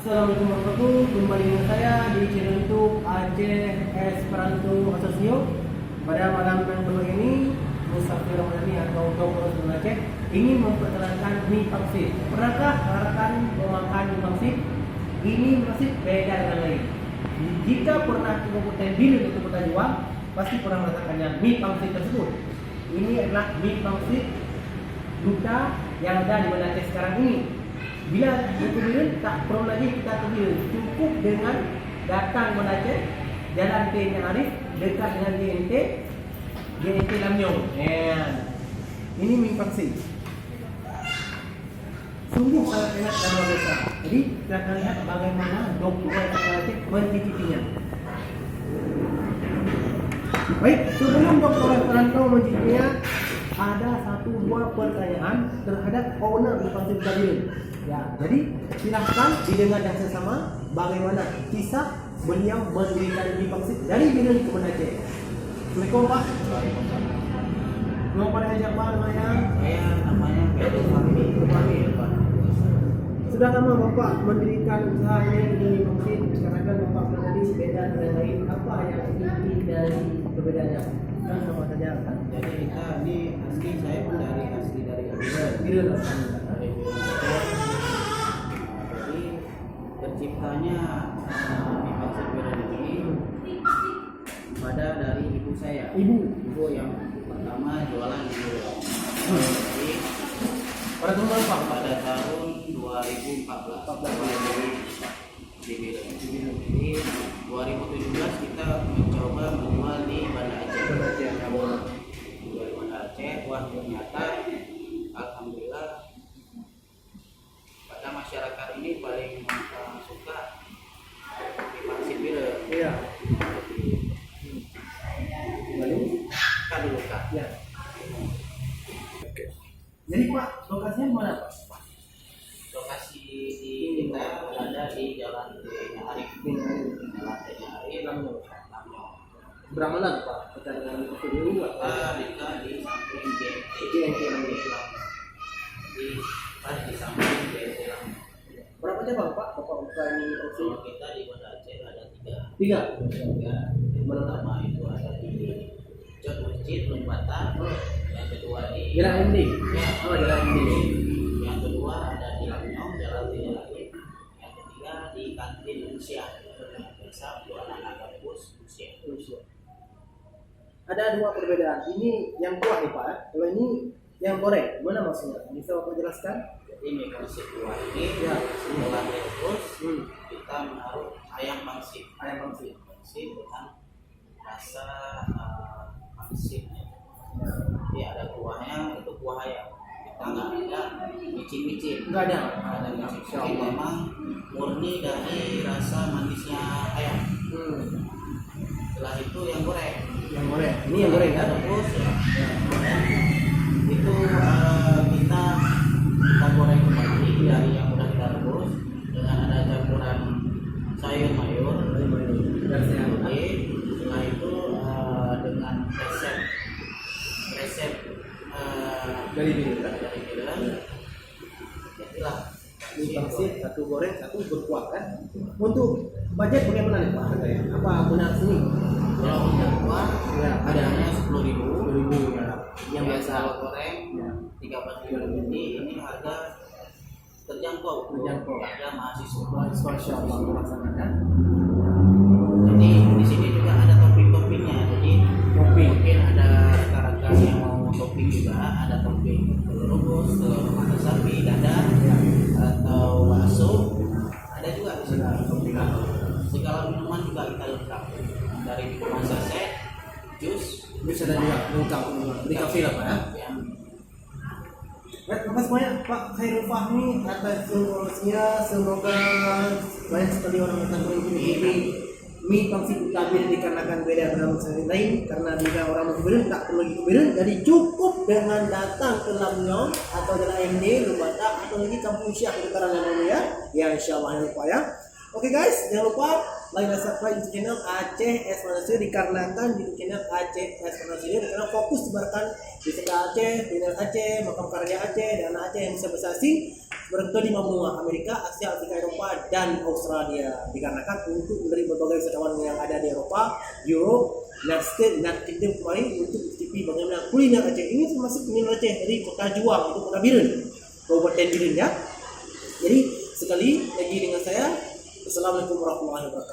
Assalamualaikum warahmatullahi wabarakatuh. Kembali dengan saya di channel YouTube Aceh Esperanto Asocio. Pada malam yang kedua ini, Musafir Ramadhani atau Dr. Osman Aceh ingin memperkenalkan mie pangsit. Pernahkah rekan memakan mie pangsit? Ini pangsit beda dengan lain. Jika pernah ke Kabupaten Bilu atau Kota Juang, pasti pernah merasakannya mie pangsit tersebut. Ini adalah mie pangsit duta yang ada di Banda Aceh sekarang ini. Bila kemudian tak perlu lagi kita kemudian, cukup dengan datang Banda Aceh, Jalan TN Arif dekat dengan GNT Lamnyong. Ini mie pangsit. Sungguh sangat enak dan luar biasa. Jadi kita akan lihat bagaimana Dr. Osman Aceh mencicipinya. Baik, sebelum Dr. Osman mencicipinya, ada satu dua pertanyaan terhadap owner mie pangsit tadi. Ya, jadi silahkan didengar yang sesama bagaimana kisah beliau mendirikan mie pangsit dari Bilu ke Banda Aceh. Assalamualaikum Pak. Nama pada siapa namanya? Saya namanya Pedro Fahmi Pak. Sudah lama Bapak mendirikan usaha ini di mie pangsit, karena kan Bapak tadi beda dengan lain. Apa yang inti dari perbedaannya? Kan sama saja kan? Jadi kita ini asli saya pun dari Bilu. dari jadi terciptanya mie pangsit Bilu ini pada dari ibu saya. Ibu yang pertama jualan di Bilu. Jadi Pada tahun berapa Pak? pada tahun 2014 di Bilu. Jadi 2017 kita mencoba menjual di Banda Aceh. Jual di Banda Aceh, wah ternyata alhamdulillah pada masyarakat ini paling suka mie pangsit Bilu. Iya. Lalu? Kan dulu Kak. Ya. Oke. Jadi Pak, lokasinya mana Pak? Lokasi di kita ada di Jalan T.Nya Arif. Jalan T.nya Arif Lamnyong. Berapa lagi Pak? Kita dengan itu dulu Pak. Dekat di samping GNT Lamnyong. Di samping GNT Lamnyong. Berapa cabang Pak? Bapak buka ini Kalau kita di Banda Aceh ada tiga. Yang pertama itu ada di Jod Masjid Lembata. Yang kedua di Jalan MD. Ya, Jalan MD. Yang kedua ada di Lamnyong, Jalan T.nya Arif. Yang ketiga di kantin usia. Biasa buat anak kampus usia. Ada dua perbedaan. Ini yang kuah nih Pak. Kalau ini yang goreng. Mana maksudnya? Bisa Bapak jelaskan? Jadi mie pangsit kuah ini Ya. setelah direbus kita menaruh ayam pangsit. Ayam pangsit. Pangsit dengan rasa pangsit. Jadi ada kuahnya, itu kuah ayam. Kita nggak ada micin-micin. Enggak ada. Nggak ada micin. Jadi memang murni dari rasa manisnya ayam. Setelah itu yang goreng. Yang goreng. Ini yang goreng kan? Terus ya. Itu kita goreng kembali dari yang udah kita rebus dengan ada campuran sayur mayur. Jadi setelah itu dengan resep Dari Bilu. dari Bilu, jadilah Mie pangsit satu goreng, satu berkuah kan? Untuk budget bagaimana nih Pak harganya? Apa benar sini? kalau untuk kuah Ya, adanya 10.000. 10.000 ya. Yang biasa goreng Ya. 13.000. Ini harga terjangkau. Terjangkau. Harga mahasiswa. Masya Allah melaksanakan. Jadi di sini juga ada topping-toppingnya. Jadi Topping. mungkin ada rekan-rekan yang mau topping juga, ada topping telur rebus, telur mata sapi, dada, atau bakso. Ada juga di sini. Segala minuman juga kita lengkap. Dari minuman saset, jus, Bisa ada juga lengkap di kafe lah Pak ya. ya. Baik, terima kasih banyak Pak Khairul Fahmi atas informasinya. Semoga banyak sekali orang yang mengikuti ini mie pangsit Bilu dikarenakan beda dengan masyarakat lain, karena bila orang mau ke Bilu tak perlu lagi ke Bilu, jadi cukup dengan datang ke Lamnyong atau Jalan MD, Lembata atau lagi Kampung Syah di Karang ya. Ya insyaallah ini Pak ya. Oke guys, jangan lupa like dan subscribe YouTube channel Aceh Esperanto dikarenakan YouTube channel Aceh Esperanto karena fokus sebarkan di Aceh, Dinas Aceh, Makam Karya Aceh, dan Aceh yang bisa bersasi berada di benua Amerika, Asia, Afrika, Eropa, dan Australia. Dikarenakan untuk dari berbagai wisatawan yang ada di Eropa, Europe, United States, United Kingdom kemarin untuk mencicipi bagaimana kuliner Aceh. Ini termasuk kuliner Aceh dari Kota Juang, itu Kota Biren, Kabupaten Biren ya. Jadi sekali lagi dengan saya, Assalamualaikum warahmatullahi wabarakatuh.